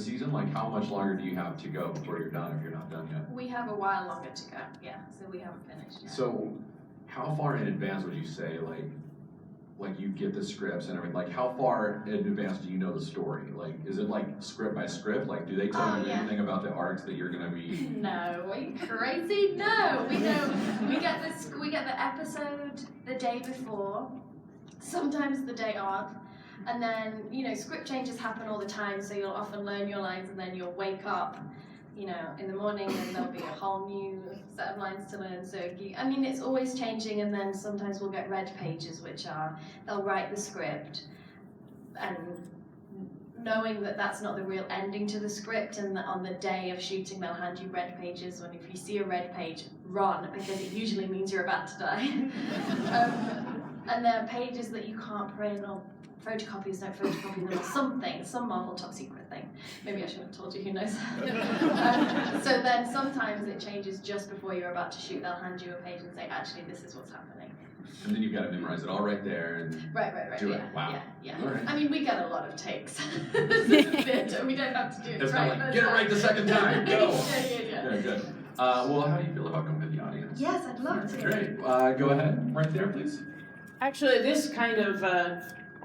season? Like, how much longer do you have to go before you're done, if you're not done yet? We have a while longer to go, yeah, so we haven't finished yet. So, how far in advance would you say, like you get the scripts and everything, like how far in advance do you know the story? Like, is it like script by script? Like, do they tell you anything about the arcs that you're gonna be? No, are you crazy? No, we don't. We get the episode the day before, sometimes the day of, and then, you know, script changes happen all the time, so you'll often learn your lines and then you'll wake up, you know, in the morning and there'll be a whole new set of lines to learn. So, I mean, it's always changing, and then sometimes we'll get red pages, which are, they'll write the script, and knowing that that's not the real ending to the script, and that on the day of shooting they'll hand you red pages, and if you see a red page, run, because it usually means you're about to die. And there are pages that you can't print, or photocopies don't photocopy them, or something, some Marvel top secret thing. Maybe I shouldn't have told you, who knows. So then sometimes it changes just before you're about to shoot. They'll hand you a page and say, actually, this is what's happening. And then you've got to memorize it all right there. And right. Do yeah, it. Wow. Yeah. Right. I mean, we get a lot of takes. This is theater. We don't have to do it it's right. Not like, get it right the second time. Go. Yeah. Very good. Well, how do you feel about going to the audience? Yes, I'd love to. Great. Go ahead. Right there, please. Actually, this kind of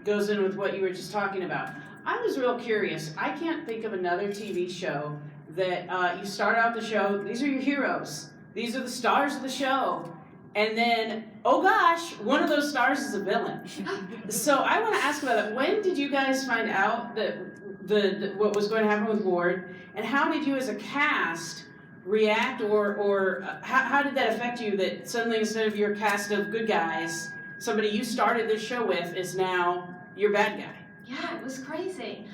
goes in with what you were just talking about. I was real curious. I can't think of another TV show that you start out the show, these are your heroes. These are the stars of the show. And then, oh gosh, one of those stars is a villain. So I want to ask about that. When did you guys find out that what was going to happen with Ward? And how did you as a cast react, or how did that affect you that suddenly instead of your cast of good guys, somebody you started this show with is now your bad guy? Yeah, it was crazy.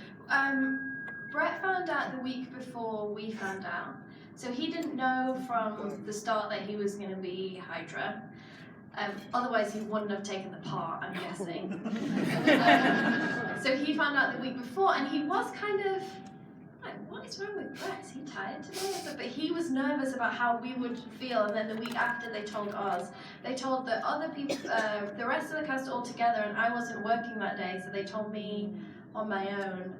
Brett found out the week before we found out. So he didn't know from the start that he was going to be Hydra. Otherwise he wouldn't have taken the part, I'm guessing. So he found out the week before, and he was kind of like, what is wrong with Brett? Is he tired today? But he was nervous about how we would feel, and then the week after they told us. They told the other people, the rest of the cast all together, and I wasn't working that day, so they told me on my own,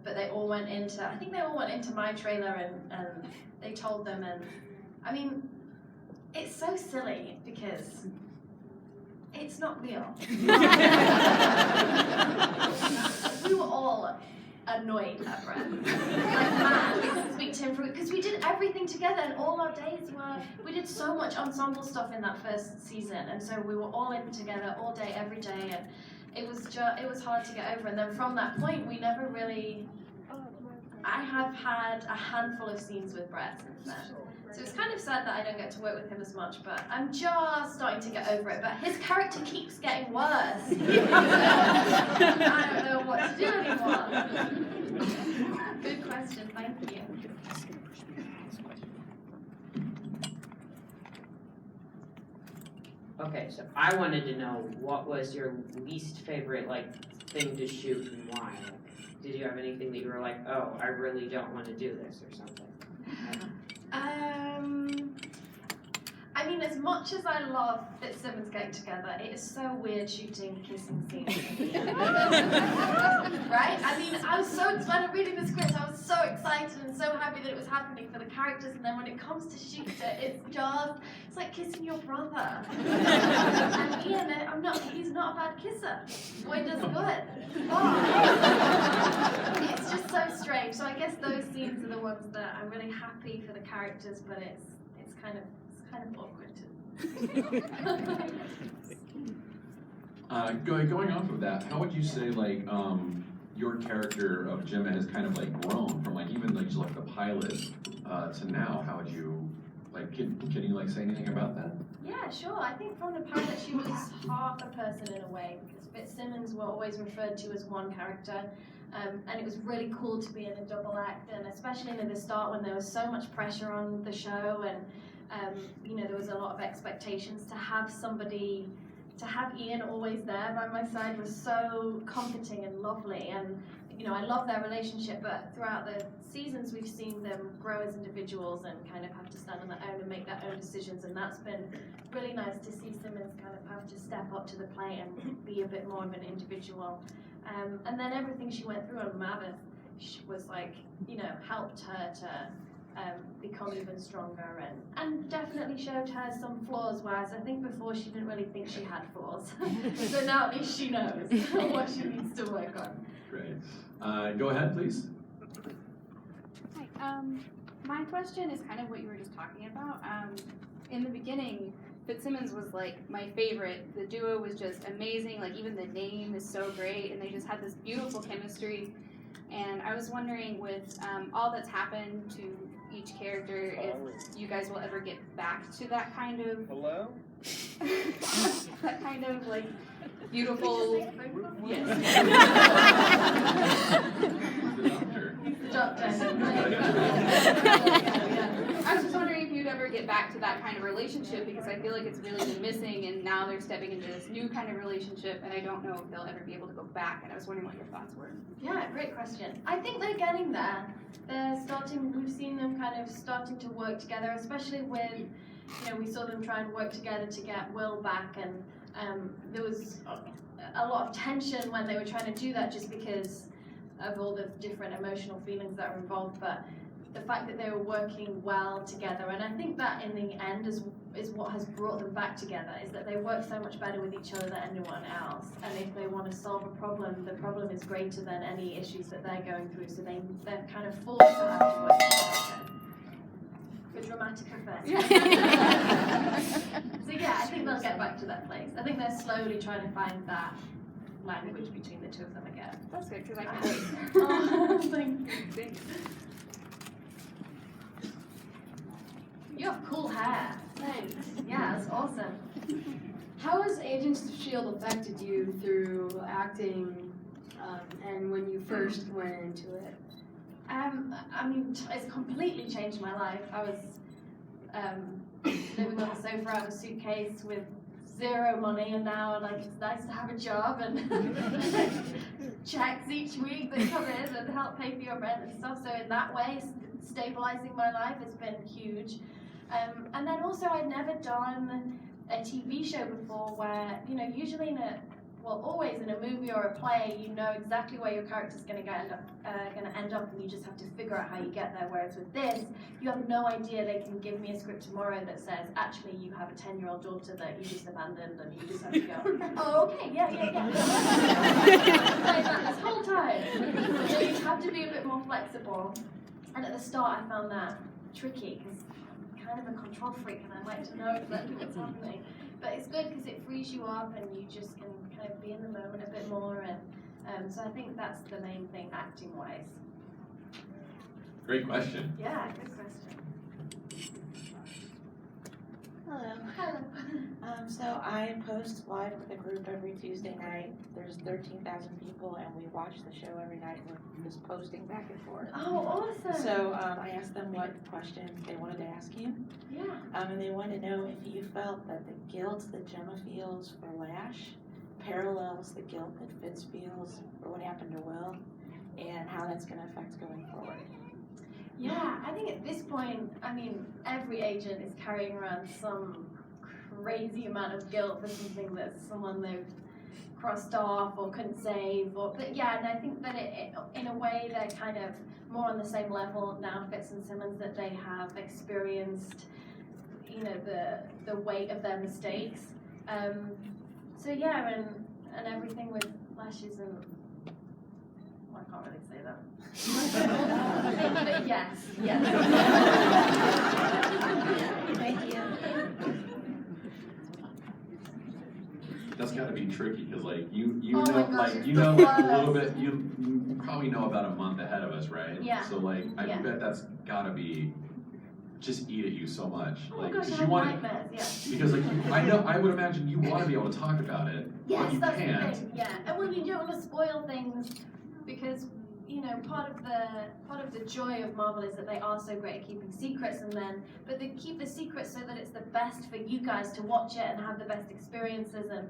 but they all went into, I think they all went into my trailer, and they told them, and I mean, it's so silly, because it's not real. We were all annoyed at Brett. Like, man, we couldn't speak to him because we did everything together, and all our days we did so much ensemble stuff in that first season, and so we were all in together all day, every day, and it was hard to get over. And then from that point, we never really. I have had a handful of scenes with Brett since then. So it's kind of sad that I don't get to work with him as much, but I'm just starting to get over it. But his character keeps getting worse. I don't know what to do anymore. Good question, thank you. Okay, so I wanted to know what was your least favorite thing to shoot and why. Did you have anything that you were like, oh, I really don't want to do this or something? I mean, as much as I love Fitzsimmons getting together, it is so weird shooting kissing scenes. Right? I mean, I was so excited reading the script, I was so excited and so happy that it was happening for the characters, and then when it comes to shoot it, it's like kissing your brother. And Iain, he's not a bad kisser. Boy does good. Oh. It's just so strange. So I guess those scenes are the ones that I'm really happy for the characters, but it's kind of awkward too. Going off of that, how would you say your character of Jemma has kind of grown from even just the pilot to now? How would you can you say anything about that? Yeah, sure. I think from the pilot she was half a person in a way, because Fitzsimmons were always referred to as one character. And it was really cool to be in a double act, and especially at the start when there was so much pressure on the show, and there was a lot of expectations to have Iain always there by my side was so comforting and lovely, and I love their relationship, but throughout the seasons we've seen them grow as individuals and kind of have to stand on their own and make their own decisions, and that's been really nice to see Simmons kind of have to step up to the plate and be a bit more of an individual. And then everything she went through on Mammoth, was like, helped her to become even stronger and definitely showed her some flaws, whereas I think before she didn't really think she had flaws. So now at least she knows what she needs to work on. Great. Go ahead, please. Hi. My question is kind of what you were just talking about. In the beginning, Fitzsimmons was like my favorite. The duo was just amazing. Like even the name is so great, and they just had this beautiful chemistry. And I was wondering, with all that's happened to each character, if you guys will ever get back to that kind of that kind of like beautiful. Yes. I was just wondering if you'd ever get back to that kind of relationship, because I feel like it's really been missing, and now they're stepping into this new kind of relationship, and I don't know if they'll ever be able to go back, and I was wondering what your thoughts were. Yeah, great question. I think they're getting there. We've seen them kind of starting to work together, especially with, we saw them try and work together to get Will back, and there was a lot of tension when they were trying to do that, just because of all the different emotional feelings that are involved, but the fact that they were working well together, and I think that in the end is what has brought them back together, is that they work so much better with each other than anyone else, and if they want to solve a problem, the problem is greater than any issues that they're going through, so they're kind of forced to have to work together. For dramatic effect. So yeah, I think they'll get back to that place. I think they're slowly trying to find that language between the two of them again. That's good, because I can wait. Oh, thank you. You have cool hair. Thanks. Yeah, that's awesome. How has Agents of S.H.I.E.L.D. affected you through acting and when you first went into it? It's completely changed my life. I was living on the sofa out of a suitcase with zero money, and now it's nice to have a job and checks each week that come in and help pay for your rent and stuff. So in that way, stabilizing my life has been huge. And then also, I'd never done a TV show before where, usually always in a movie or a play, you know exactly where your character's going to end up, and you just have to figure out how you get there. Whereas with this, you have no idea. They can give me a script tomorrow that says, actually, you have a 10-year-old daughter that you just abandoned, and you just have to go, oh, okay, yeah. Like that this whole time. So you have to be a bit more flexible. And at the start, I found that tricky, because I'm kind of a control freak, and I like to know exactly what's happening. But it's good because it frees you up, and you just can kind of be in the moment a bit more, and so I think that's the main thing, acting-wise. Great question. Yeah, good question. Hello. Hello. So I post live with a group every Tuesday night. There's 13,000 people, and we watch the show every night. We're just posting back and forth. Oh, awesome. So I asked them what questions they wanted to ask you. Yeah. And they wanted to know if you felt that the guilt that Jemma feels for Lash parallels the guilt that Fitz feels for what happened to Will, and how that's going to affect going forward. Yeah, I think at this point, every agent is carrying around some crazy amount of guilt for something that someone they've crossed off or couldn't save. But yeah, and I think that it in a way they're kind of more on the same level now, Fitz and Simmons, that they have experienced, the weight of their mistakes. So yeah, and everything with Lashes and I can't really say that. But yes. Thank you. That's got to be tricky because, you Oh my know, gosh, it's you the know, a little worst. bit. You probably know about a month ahead of us, right? Yeah. So, I Yeah. bet that's got to be just eat at you so much. Oh my gosh, I 'cause have you want nightmares. Yeah. because I would imagine you want to be able to talk about it, Yes, but you that's can't. the thing. Yeah, and when you don't want to spoil things, because part of the joy of Marvel is that they are so great at keeping secrets, but they keep the secrets so that it's the best for you guys to watch it and have the best experiences, and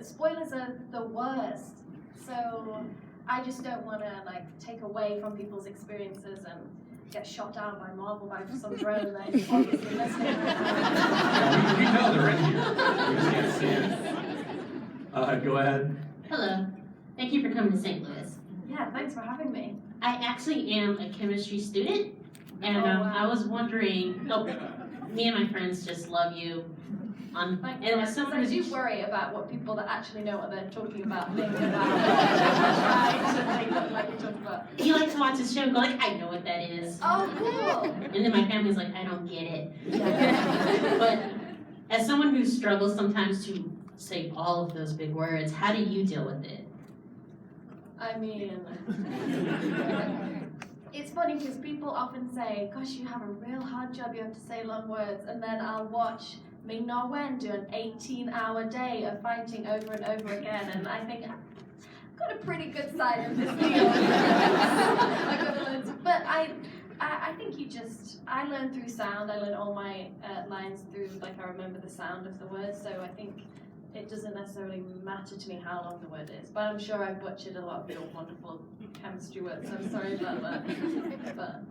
spoilers are the worst. So I just don't want to take away from people's experiences and get shot down by Marvel by some drone that is obviously listening. We know they're in here. We just can't see it. Go ahead. Hello. Thank you for coming to St. Louis. Yeah, thanks for having me. I actually am a chemistry student, and wow. I was wondering, me and my friends just love you. And as someone I who's do worry about what people that actually know what they're talking about think about. Right, so they look like you're talking about. you like to watch the show and go like, I know what that is. Oh, cool. And then my family's like, I don't get it. But as someone who struggles sometimes to say all of those big words, how do you deal with it? I mean, it's funny because people often say, gosh, you have a real hard job, you have to say long words, and then I'll watch Ming Na Wen do an 18-hour day of fighting over and over again, and I think I've got a pretty good side of this deal. I got to learn to, but I think I learn through sound. I learn all my lines through, like, I remember the sound of the words, so I think it doesn't necessarily matter to me how long the word is. But I'm sure I butchered a lot of your wonderful chemistry words, so I'm sorry about that. But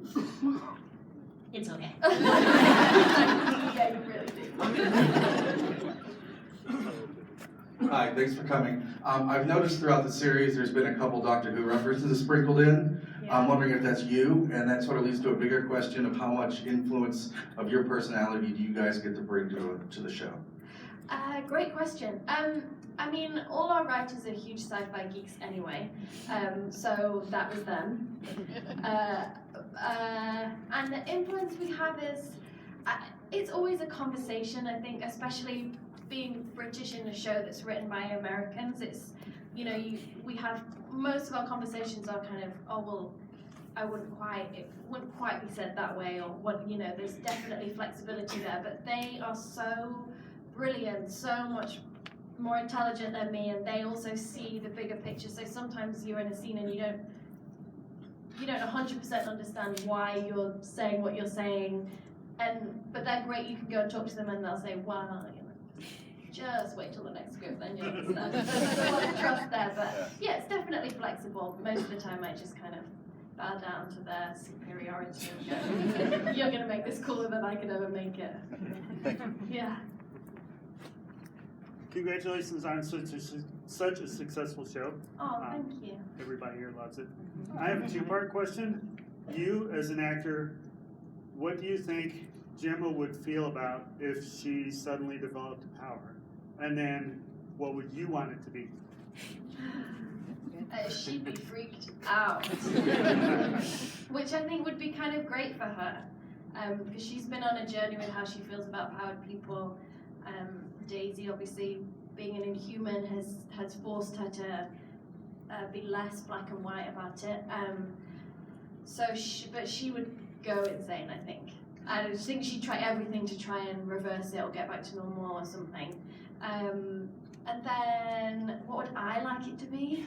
It's okay. yeah, you really do. Hi, thanks for coming. I've noticed throughout the series there's been a couple Doctor Who references sprinkled in. I'm wondering if that's you, and that sort of leads to a bigger question of how much influence of your personality do you guys get to bring to the show? Great question. I mean, all our writers are huge sci-fi geeks anyway, so that was them. And the influence we have is, it's always a conversation, I think, especially being British in a show that's written by Americans. It's, we have, most of our conversations are kind of, oh, well, it wouldn't quite be said that way, or what, there's definitely flexibility there, but they are so brilliant, so much more intelligent than me, and they also see the bigger picture. So sometimes you're in a scene and you don't 100% understand why you're saying what you're saying, but they're great. You can go and talk to them and they'll say, well, just wait till the next script, then you'll understand. There's a lot of trust there, but yeah, it's definitely flexible. Most of the time I just kind of bow down to their superiority and go, you're gonna make this cooler than I could ever make it. Yeah. Congratulations on such a successful show. Oh, thank you. Everybody here loves it. I have a two-part question. You, as an actor, what do you think Jemma would feel about if she suddenly developed a power? And then, what would you want it to be? She'd be freaked out, which I think would be kind of great for her, because she's been on a journey with how she feels about powered people. Daisy, obviously, being an inhuman has forced her to be less black and white about it. But she would go insane, I think. I think she'd try everything to try and reverse it or get back to normal or something. And then, what would I like it to be?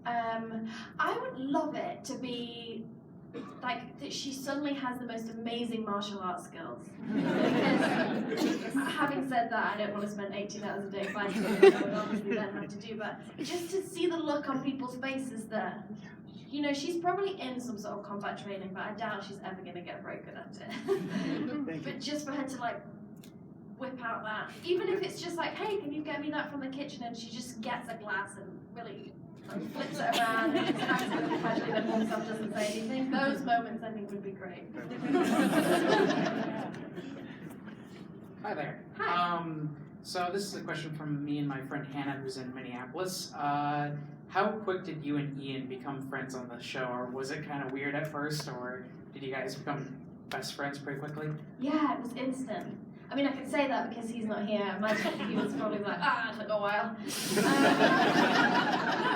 I would love it to be like that she suddenly has the most amazing martial arts skills. Because having said that, I don't want to spend 18 hours a day fighting, which I would obviously then have to do, but just to see the look on people's faces there. She's probably in some sort of combat training, but I doubt she's ever going to get very good at it. But just for her to whip out that, even if it's just like, hey, can you get me that from the kitchen, and she just gets a glass and really flips it around and smacks it really casually, then walks up, doesn't say anything. Those moments I think would be great. Hi there. Hi. So this is a question from me and my friend Hannah, who's in Minneapolis. How quick did you and Iain become friends on the show, or was it kind of weird at first, or did you guys become best friends pretty quickly? Yeah, it was instant. I mean, I can say that because he's not here. I imagine he was probably like, it took a while. No,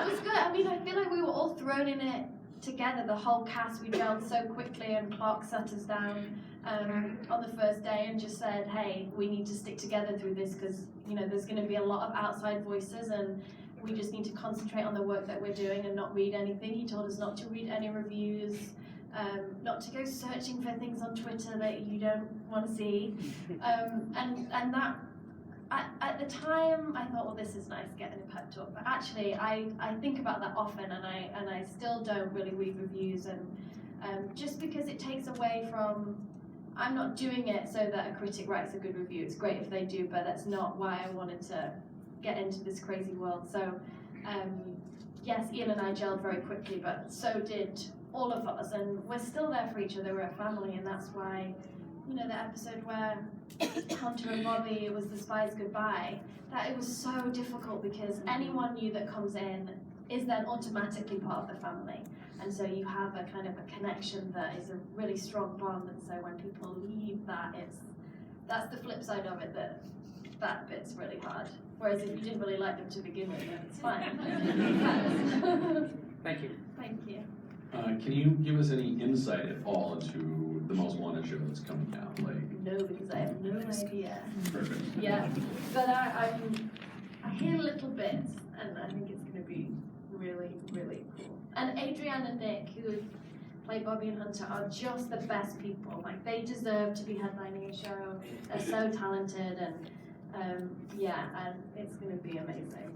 it was good. I mean, I feel like we were all thrown in it together, the whole cast. We gelled so quickly, and Clark sat us down on the first day and just said, hey, we need to stick together through this because, there's going to be a lot of outside voices, and we just need to concentrate on the work that we're doing and not read anything. He told us not to read any reviews, not to go searching for things on Twitter that you don't want to see. And that, at the time, I thought, well, this is nice, getting a pep talk. But actually, I think about that often, and I still don't really read reviews, and just because it takes away from, I'm not doing it so that a critic writes a good review. It's great if they do, but that's not why I wanted to get into this crazy world. So, yes, Iain and I gelled very quickly, but so did all of us, and we're still there for each other. We're a family, and that's why, you know, the episode where Hunter and Bobby, it was the spy's goodbye, that it was so difficult because anyone new that comes in is then automatically part of the family. And so you have a kind of a connection that is a really strong bond, and so when people leave that's the flip side of it, that bit's really hard. Whereas if you didn't really like them to begin with, then it's fine. Thank you. Thank you. Can you give us any insight at all into the Most Wanted show that's coming out? Like, No, because I have no idea. perfect. Yeah, but I hear little bits, and I think it's going to be really, really cool. And Adrienne and Nick, who play Bobby and Hunter, are just the best people. Like, they deserve to be headlining a show. They're so talented, and and it's going to be amazing.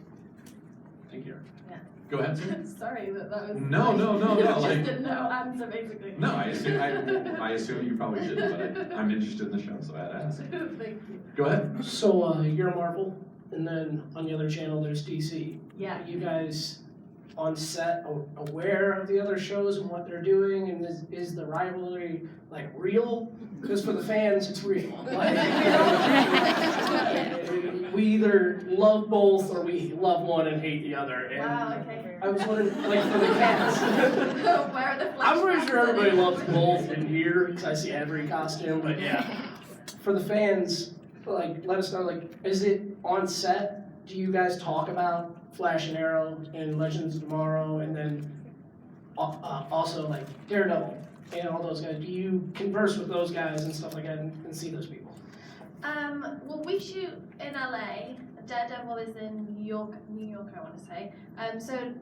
Thank you. Yeah. Go ahead, sir. Sorry that was. No. Just Like, a no answer, basically. no, I assume you probably didn't, but I'm interested in the show, so I had to ask. Thank you. Go ahead. So you're Marvel, and then on the other channel there's DC. Yeah. Are you guys on set aware of the other shows and what they're doing, and is the rivalry like real? Because for the fans, it's real. Like, we either love both or we love one and hate the other. And Wow, okay. I was wondering, like for the cast. Where are the I'm pretty flashbacks sure everybody in it? loves both in here because I see every costume, but yeah. For the fans, like, let us know, like, is it on set? Do you guys talk about Flash and Arrow and Legends of Tomorrow, and then also like Daredevil and all those guys? Do you converse with those guys and stuff like that and see those people? Well, we shoot in LA. Daredevil is in New York, I want to say. So,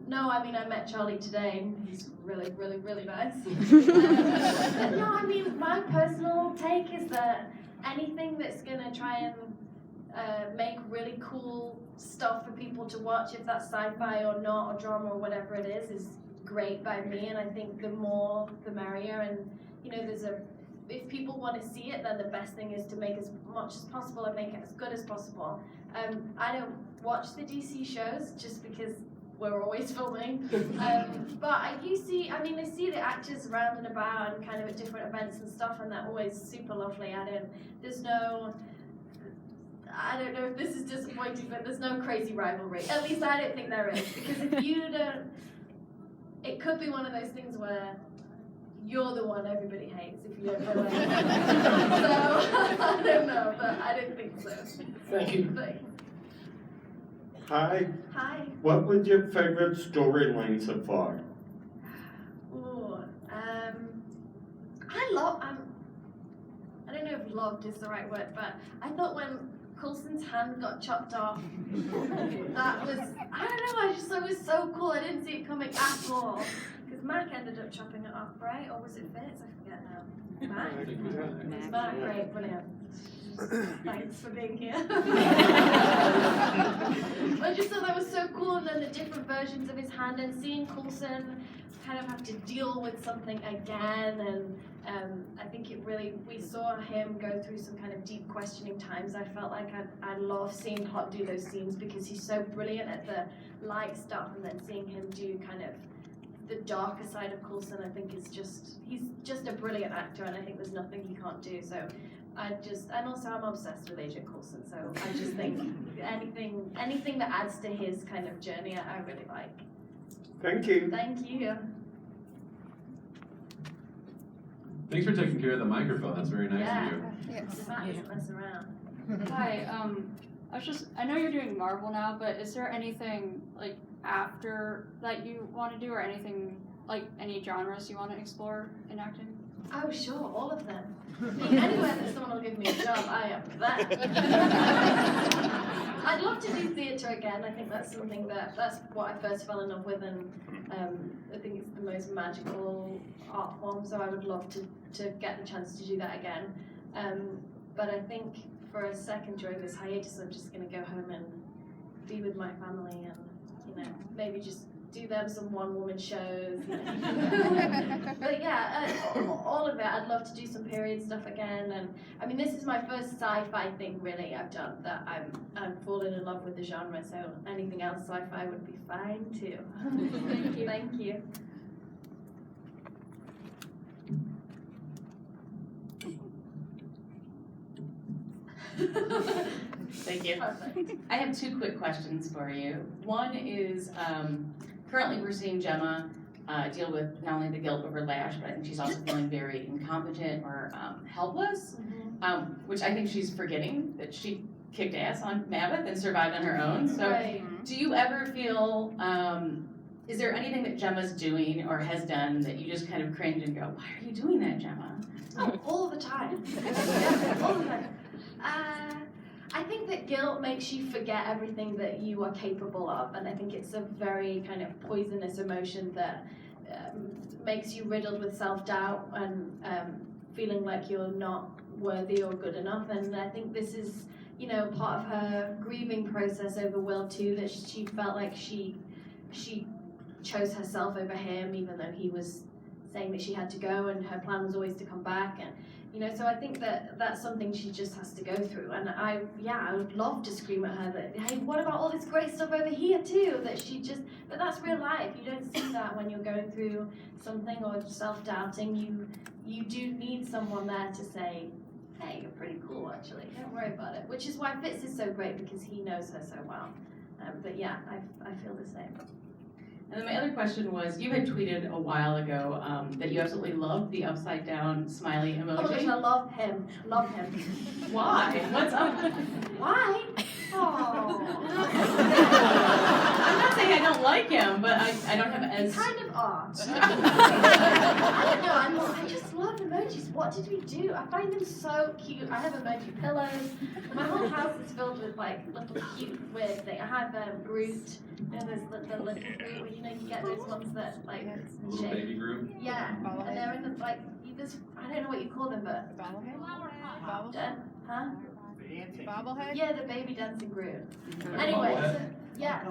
no, I mean, I met Charlie today, and he's really, really, really nice. But no, I mean, my personal take is that anything that's going to try and make really cool stuff for people to watch, if that's sci-fi or not, or drama or whatever it is great by me, and I think the more the merrier. And, you know, if people want to see it, then the best thing is to make as much as possible and make it as good as possible. I don't watch the DC shows just because we're always filming, but I see the actors around and about and kind of at different events and stuff, and they're always super lovely. I don't know if this is disappointing, but there's no crazy rivalry. At least I don't think there is, because if you don't, it could be one of those things where you're the one everybody hates if you don't know anything. So, I don't know, but I don't think so. Thank you. Thanks. Hi. Hi. What was your favorite storyline so far? Ooh, I don't know if loved is the right word, but I thought when Coulson's hand got chopped off, that was, I don't know, I just thought it was so cool. I didn't see it coming at all. Because Mack ended up chopping it off, right? Or was it Fitz? I forget now. Mack? It was Mack, great, brilliant. Thanks for being here. I just thought that was so cool, and then the different versions of his hand, and seeing Coulson kind of have to deal with something again, and I think we saw him go through some kind of deep questioning times. I felt like I love seeing Hot do those scenes because he's so brilliant at the light stuff, and then seeing him do kind of the darker side of Coulson, I think he's just a brilliant actor, and I think there's nothing he can't do. So and also I'm obsessed with Agent Coulson, so I just think anything that adds to his kind of journey, I really like. Thank you. Thank you. Thanks for taking care of the microphone. That's very nice of you. Yes. Matt doesn't mess around. Hi, I know you're doing Marvel now, but is there anything like after that you want to do, or anything like any genres you want to explore in acting? Oh, sure, all of them. Anywhere that someone will give me a job, I am there. I'd love to do theatre again. I think that's something that's what I first fell in love with, and I think it's the most magical art form, so I would love to get the chance to do that again. But I think for a second during this hiatus, I'm just going to go home and be with my family, and, you know, maybe just do them some one-woman shows. You know. But yeah, all of it. I'd love to do some period stuff again. And I mean, this is my first sci-fi thing really I've done that I'm falling in love with the genre. So anything else sci-fi would be fine too. Thank you. Thank you. Thank you. Perfect. I have two quick questions for you. One is, currently we're seeing Jemma deal with not only the guilt over Lash, but I think she's also feeling very incompetent or helpless, which I think she's forgetting that she kicked ass on Mammoth and survived on her own. So Right. do you ever feel, is there anything that Gemma's doing or has done that you just kind of cringe and go, why are you doing that, Jemma? Oh, all the time. Yeah, all the time. I think that guilt makes you forget everything that you are capable of, and I think it's a very kind of poisonous emotion that makes you riddled with self-doubt and feeling like you're not worthy or good enough. And I think this is, part of her grieving process over Will too, that she felt like she chose herself over him, even though he was saying that she had to go, and her plan was always to come back. And so I think that that's something she just has to go through. And I would love to scream at her that, hey, what about all this great stuff over here too? But that's real life. You don't see that when you're going through something or self-doubting. You do need someone there to say, hey, you're pretty cool actually. Don't worry about it. Which is why Fitz is so great, because he knows her so well. But yeah, I feel the same. And then my other question was, you had tweeted a while ago that you absolutely loved the upside down smiley emoji. Oh my gosh, I love him. Love him. Why? What's up? Why? Oh. I'm not saying I don't like him, but I don't have as... Kind of odd. I don't know, I just love emojis. What did we do? I find them so cute. I have emoji pillows. My whole house is filled with like little cute weird things. I have Groot. There's the little Groot where you get those ones that like Little shape. baby Groot. Yeah, and they're in the like this. I don't know what you call them, but Bobblehead? huh? Bobblehead? Yeah, the baby dancing Groot. Anyway, so, yeah.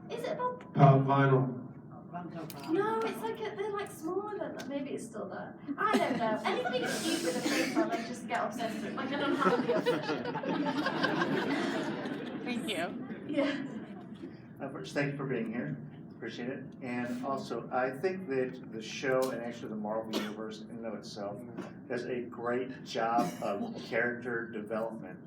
Is it Bob? Pop vinyl. No, it's like they're like smaller than that. Maybe it's still there. I don't know. Anything cute with a face on, I just get obsessed with. Like an unhappy obsession. Thank you. Yeah. First, thank you for being here. Appreciate it. And also, I think that the show and actually the Marvel Universe in and of itself does a great job of character development.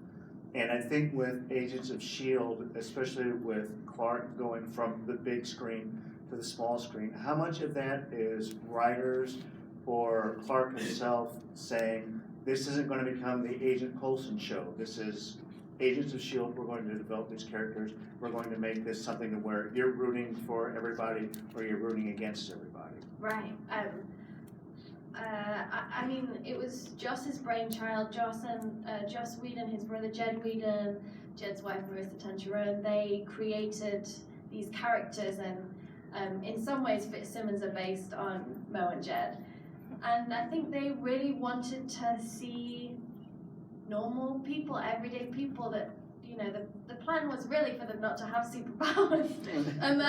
And I think with Agents of S.H.I.E.L.D., especially with Clark going from the big screen to the small screen, how much of that is writers or Clark himself saying, this isn't going to become the Agent Coulson show. This is Agents of S.H.I.E.L.D., we're going to develop these characters. We're going to make this something where you're rooting for everybody or you're rooting against everybody. Right. I mean, it was Joss's brainchild. Joss Whedon, his brother Jed Whedon, Jed's wife Marissa Tancharoen, they created these characters, and in some ways Fitzsimmons are based on Mo and Jed. And I think they really wanted to see normal people, everyday people that, the plan was really for them not to have superpowers. And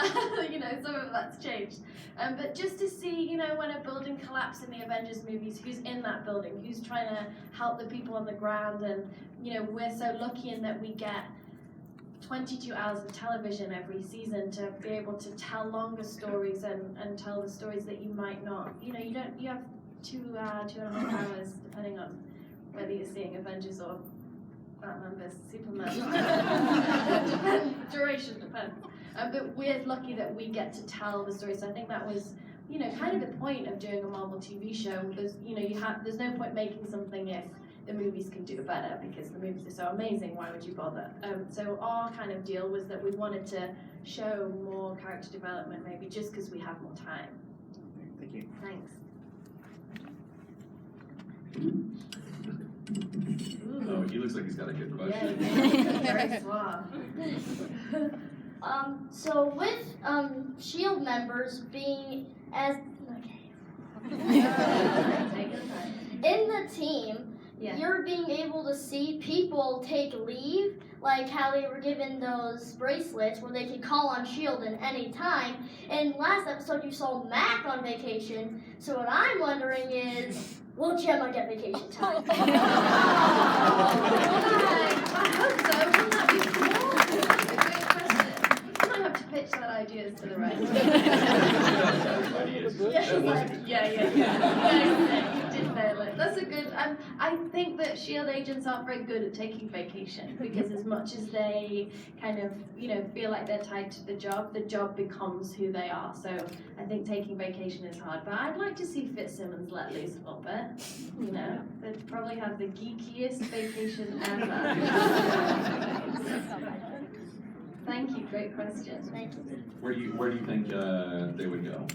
some of that's changed. But just to see, when a building collapsed in the Avengers movies, who's in that building, who's trying to help the people on the ground, and, we're so lucky in that we get 22 hours of television every season to be able to tell longer stories and tell the stories that you might not, you have 2.5 hours depending on whether you're seeing Avengers or Batman vs Superman. Duration depends. But we're lucky that we get to tell the story. So I think that was, kind of the point of doing a Marvel TV show. There's, there's no point making something if the movies can do better, because the movies are so amazing. Why would you bother? So our kind of deal was that we wanted to show more character development, maybe just because we have more time. Thank you. Thanks. Oh, he looks like he's got a good question. Yeah, very suave. So with S.H.I.E.L.D. members being in the team, you're being able to see people take leave, like how they were given those bracelets where they could call on S.H.I.E.L.D. at any time. And last episode you saw Mack on vacation, so what I'm wondering is, will Jemma get vacation time? I hope so. Wouldn't that be cool? That's a great question. I might have to pitch that idea to the right. Yeah, you did nail it. That's a good. I think that S.H.I.E.L.D. agents aren't very good at taking vacation because as much as they kind of, feel like they're tied to the job becomes who they are. So I think taking vacation is hard. But I'd like to see Fitzsimmons let loose a little bit. They'd probably have the geekiest vacation ever. Thank you. Great question. Thank you. Where do you think they would go?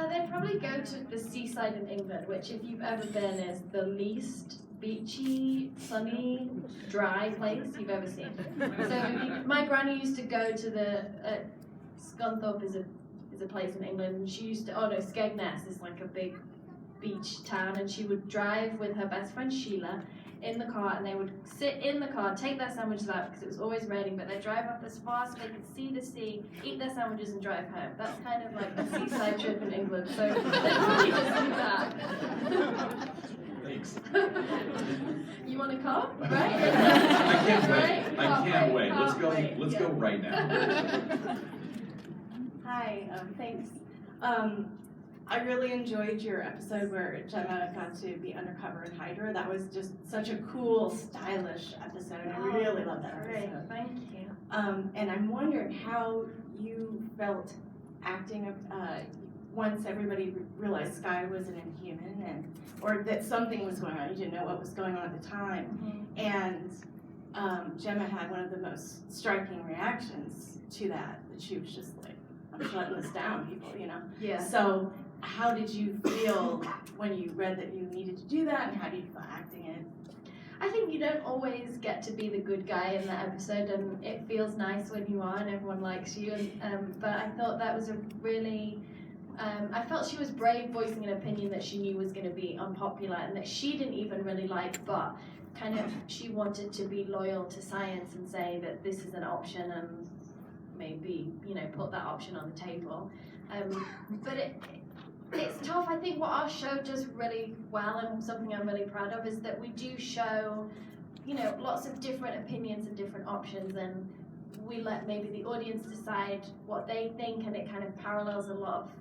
They'd probably go to the seaside in England, which, if you've ever been, is the least beachy, sunny, dry place you've ever seen. So my granny used to go to the Scunthorpe is a place in England. And she used to Skegness is like a big beach town, and she would drive with her best friend Sheila in the car, and they would sit in the car, take their sandwiches out because it was always raining, but they'd drive up as far so they could see the sea, eat their sandwiches and drive home. That's kind of like a seaside trip in England, so they'd probably just do that. Thanks. You want to come? Right? I can't wait. I can't wait. Let's go right now. Hi, thanks. I really enjoyed your episode where Jemma got to be undercover in Hydra. That was just such a cool, stylish episode. I really loved that episode. Thank you. And I'm wondering how you felt acting once everybody realized Skye was an inhuman, or that something was going on. You didn't know what was going on at the time. And Jemma had one of the most striking reactions to that she was just like, I'm shutting this down, people, Yeah. So how did you feel when you read that you needed to do that, and how did you feel acting it? I think you don't always get to be the good guy in that episode, and it feels nice when you are and everyone likes you. But I thought that was a really, I felt she was brave voicing an opinion that she knew was going to be unpopular and that she didn't even really like, but kind of she wanted to be loyal to science and say that this is an option and maybe, put that option on the table. But it's tough. I think what our show does really well, and something I'm really proud of, is that we do show, lots of different opinions and different options, and we let maybe the audience decide what they think, and it kind of parallels a lot of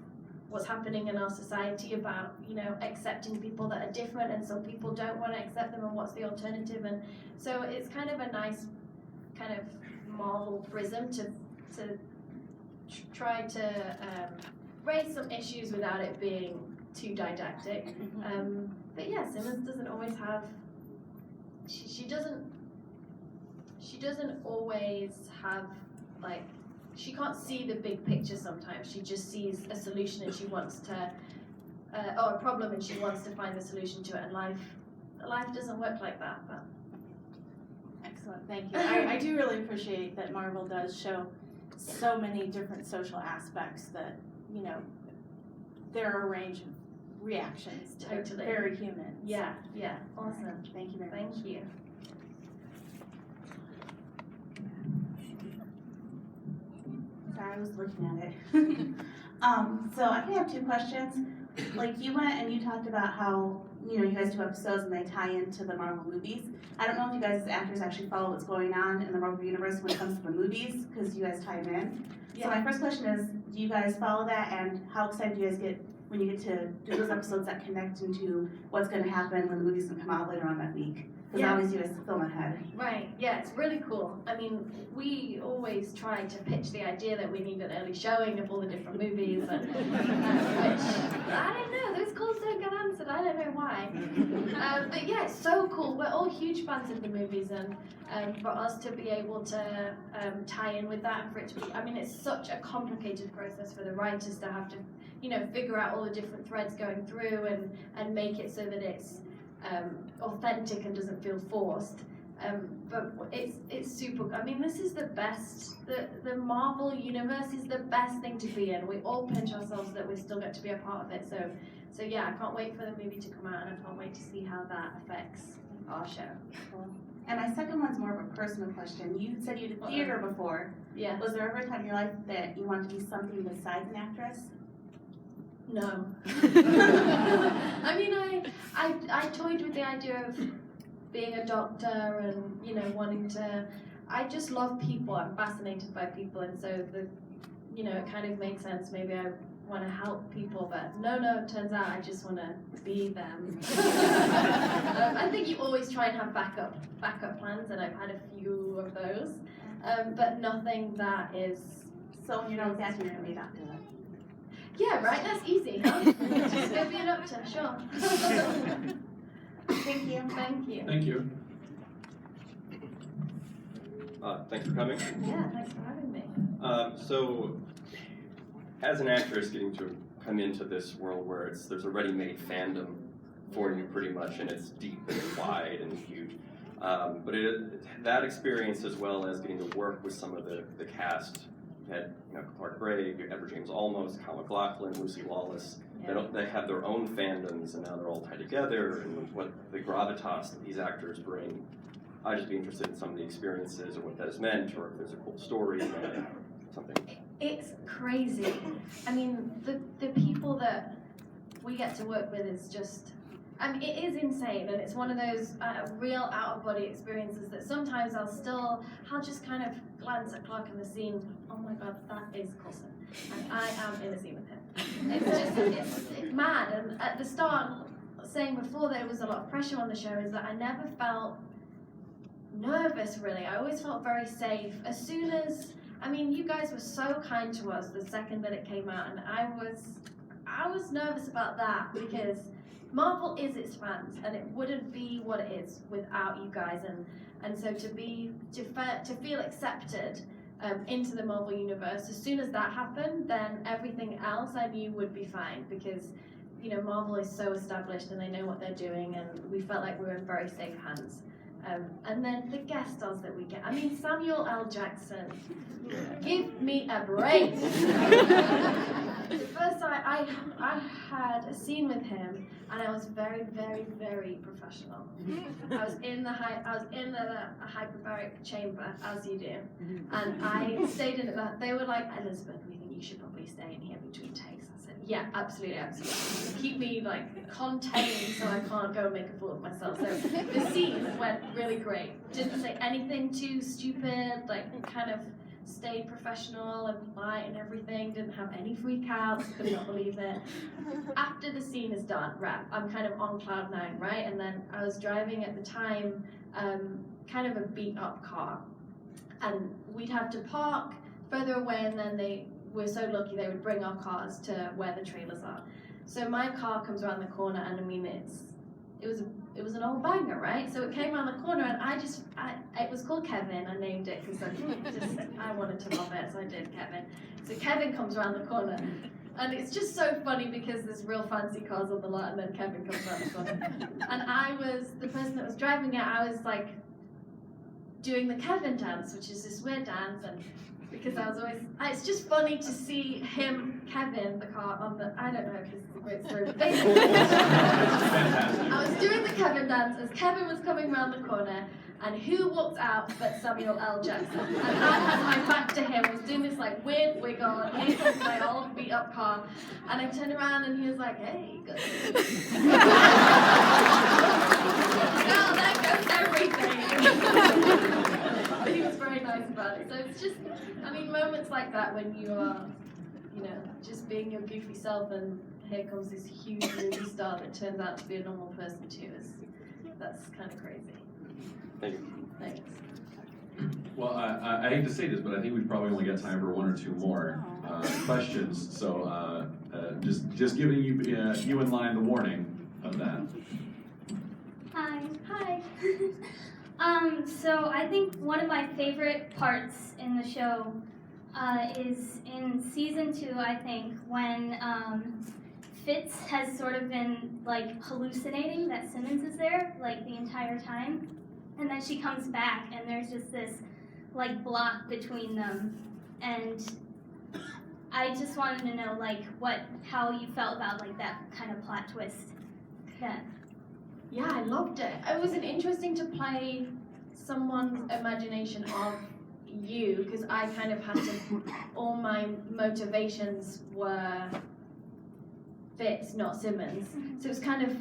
what's happening in our society about, accepting people that are different, and some people don't want to accept them, and what's the alternative. And so it's kind of a nice kind of Marvel prism to try to raise some issues without it being too didactic. But yeah, Simmons doesn't always have. She doesn't always have, like, she can't see the big picture sometimes. She just sees a solution and she wants to, or a problem and she wants to find the solution to it. And life doesn't work like that. But Excellent, thank you. I do really appreciate that Marvel does show so many different social aspects that, there are a range of reactions that are very human. Yeah, awesome. Thank you very much. Thank you. Sorry, I was looking at it. So I can have two questions. Like, you went and you talked about how, you guys do episodes and they tie into the Marvel movies. I don't know if you guys as actors actually follow what's going on in the Marvel universe when it comes to the movies, because you guys tie them in. So my first question is, do you guys follow that, and how excited do you guys get when you get to do those episodes that connect into what's going to happen when the movie's going to come out later on that week? Because I always do a film ahead. Right, yeah, it's really cool. I mean, we always try to pitch the idea that we need an early showing of all the different movies, and, which, I don't know, those calls don't get answered, I don't know why. But yeah, it's so cool. We're all huge fans of the movies, and for us to be able to tie in with that, and for it to be, I mean, it's such a complicated process for the writers to have to, figure out all the different threads going through and make it so that it's authentic and doesn't feel forced. But it's super. I mean, this is the best. The Marvel universe is the best thing to be in. We all pinch ourselves that we still get to be a part of it. So yeah, I can't wait for the movie to come out, and I can't wait to see how that affects our show. Cool. And my second one's more of a personal question. You said you did theater before. Yeah. Was there ever a time in your life that you wanted to be something besides an actress? No. I mean, I toyed with the idea of being a doctor and, you know, wanting to. I just love people. I'm fascinated by people, and so it kind of made sense. Maybe I want to help people, but no, it turns out I just want to be them. I think you always try and have backup plans, and I've had a few of those, but nothing that is. So when you're not that, you're gonna be a doctor. Yeah, right. That's easy, huh? Just go be a doctor, sure. Thank you. Thank you. Thank you. Thanks for coming. Yeah, thanks for having me. So, as an actress, getting to come into this world where there's a ready-made fandom for you, pretty much, and it's deep and wide and huge. But that experience, as well as getting to work with some of the cast, you had Clark Gray, Edward James Olmos, Kyle MacLachlan, Lucy Lawless. Yeah. They have their own fandoms, and now they're all tied together, and what the gravitas that these actors bring. I'd just be interested in some of the experiences or what that has meant, or if there's a cool story, something. It's crazy. I mean, the people that we get to work with is just, I mean, it is insane, and it's one of those real out-of-body experiences that sometimes I'll just kind of glance at Clark in the scene, oh my god, that is Coulson, and I am in a scene with him. It's mad, and at the start, saying before there was a lot of pressure on the show, is that I never felt nervous, really. I always felt very safe. As soon as, I mean, you guys were so kind to us the second that it came out, and I was nervous about that because Marvel is its fans, and it wouldn't be what it is without you guys, and so to feel accepted into the Marvel universe, as soon as that happened, then everything else I knew would be fine because, you know, Marvel is so established and they know what they're doing, and we felt like we were in very safe hands. And then the guest stars that we get. I mean, Samuel L. Jackson, give me a break. The first time I had a scene with him, and I was very, very, very professional. I was in the hyperbaric chamber, as you do, and I stayed in it. They were like, Elizabeth, we think you should probably stay in here between takes. I said, yeah, absolutely. Keep me like contained so I can't go and make a fool of myself. So the scenes went really great. Didn't say anything too stupid, like kind of stayed professional and polite and everything, didn't have any freakouts, could not believe it. After the scene is done, I'm kind of on cloud 9, right? And then I was driving at the time, kind of a beat up car. And we'd have to park further away, and then we're so lucky they would bring our cars to where the trailers are. So my car comes around the corner, and I mean, it was an old banger, right? So it came around the corner, and it was called Kevin. I named it because I wanted to love it, so I did Kevin. So Kevin comes around the corner, and it's just so funny because there's real fancy cars on the lot, and then Kevin comes around the corner. And I was the person that was driving it. I was like doing the Kevin dance, which is this weird dance, and because I was always, it's just funny to see him, Kevin, the car on the, I don't know if this is a great story, but basically, I was doing the Kevin dance as Kevin was coming around the corner, and who walked out but Samuel L. Jackson? And I had my back to him, was doing this like weird wiggle, and he was my old beat up car, and I turned around and he was like, hey, good. Well, there goes everything. But he was very nice about it. So it's just, I mean, moments like that when you are, you know, just being your goofy self, and here comes this huge movie star that turns out to be a normal person too. That's kind of crazy. Thank you. Thanks. Well, I hate to say this, but I think we've probably only got time for one or two more questions. So just giving you and Lion the warning of that. Hi. So I think one of my favorite parts in the show is in season 2, I think, when Fitz has sort of been like hallucinating that Simmons is there like the entire time. and then she comes back, and there's just this like block between them, and I just wanted to know like how you felt about like that kind of plot twist. Yeah, I loved it. It was interesting to play someone's imagination of you, because I kind of had to, all my motivations were Fitz, not Simmons. So it was kind of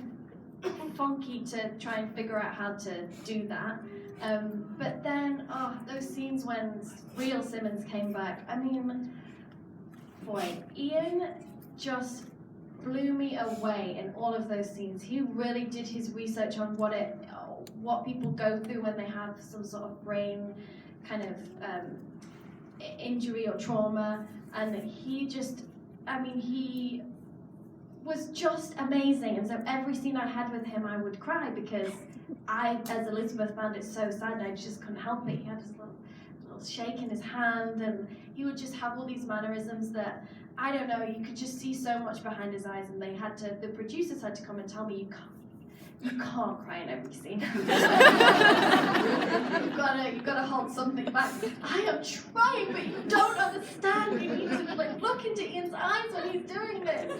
funky to try and figure out how to do that. But then, those scenes when real Simmons came back, I mean, boy, Iain just blew me away in all of those scenes. He really did his research on what people go through when they have some sort of brain kind of injury or trauma, and he was just amazing. And so every scene I had with him, I would cry, because I, as Elizabeth, found it so sad, and I just couldn't help it. He had this little shake in his hand, and he would just have all these mannerisms that, I don't know, you could just see so much behind his eyes, and the producers had to come and tell me, you can't cry in every scene. You've gotta hold something back. I am trying, but you don't understand. You need to look into Iain's eyes when he's doing this.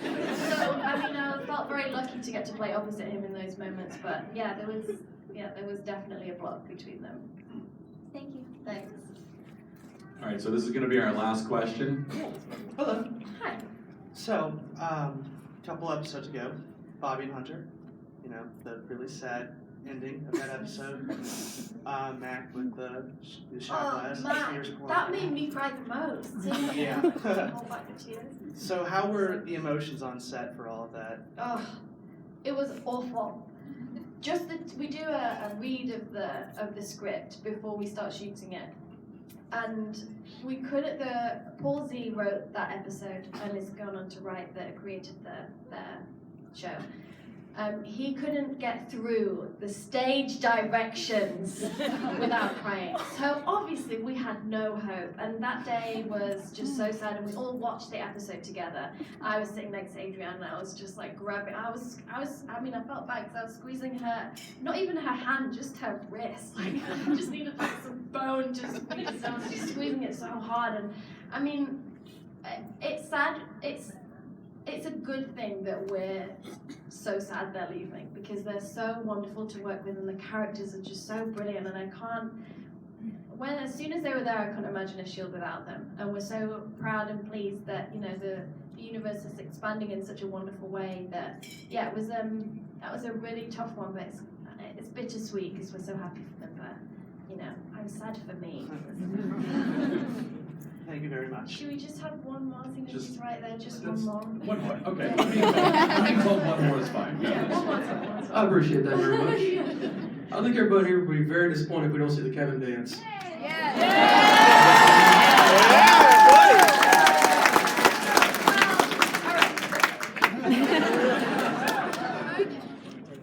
So I felt very lucky to get to play opposite him in those moments. But yeah, there was definitely a block between them. Thank you. Thanks. All right, so this is going to be our last question. Hello. Hi. So, a couple episodes ago, Bobby and Hunter, the really sad ending of that episode. Mack with the shot glass. Mack, that made me cry the most. Yeah. Hold back the tears. So how were the emotions on set for all of that? It was awful. We do a read of the script before we start shooting it, and we couldn't. Paul Z wrote that episode and has gone on to created the show. He couldn't get through the stage directions without crying. So obviously we had no hope, and that day was just so sad. And we all watched the episode together. I was sitting next to Adrienne, and I was just like grabbing. I felt bad because I was squeezing her, not even her hand, just her wrist. Like I just needed some bone to squeeze. So I was just squeezing it so hard, and it's sad. It's a good thing that we're so sad they're leaving, because they're so wonderful to work with, and the characters are just so brilliant, and as soon as they were there, I couldn't imagine S.H.I.E.L.D. without them, and we're so proud and pleased that, the universe is expanding in such a wonderful way that, that was a really tough one, but it's bittersweet because we're so happy for them, but, I was sad for me. Thank you very much. Should we just have one more thing? Just right there, just one more. One more, okay. I mean, one more is fine. Yeah, one more. I appreciate that very much. I think everybody here would be very disappointed if we don't see the Kevin dance.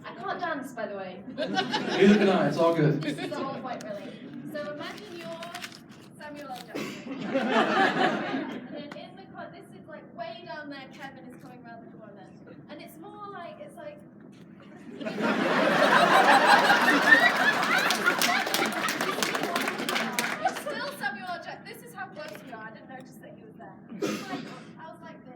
I can't dance, by the way. Neither can I, it's all good. This is the whole point, really. So imagine you're Samuel L. Jackson. And this is like way down there, Kevin is coming around the corner. And it's more like, it's still Samuel L. Jackson. This is how close we are. I didn't notice that he was there. I was like this.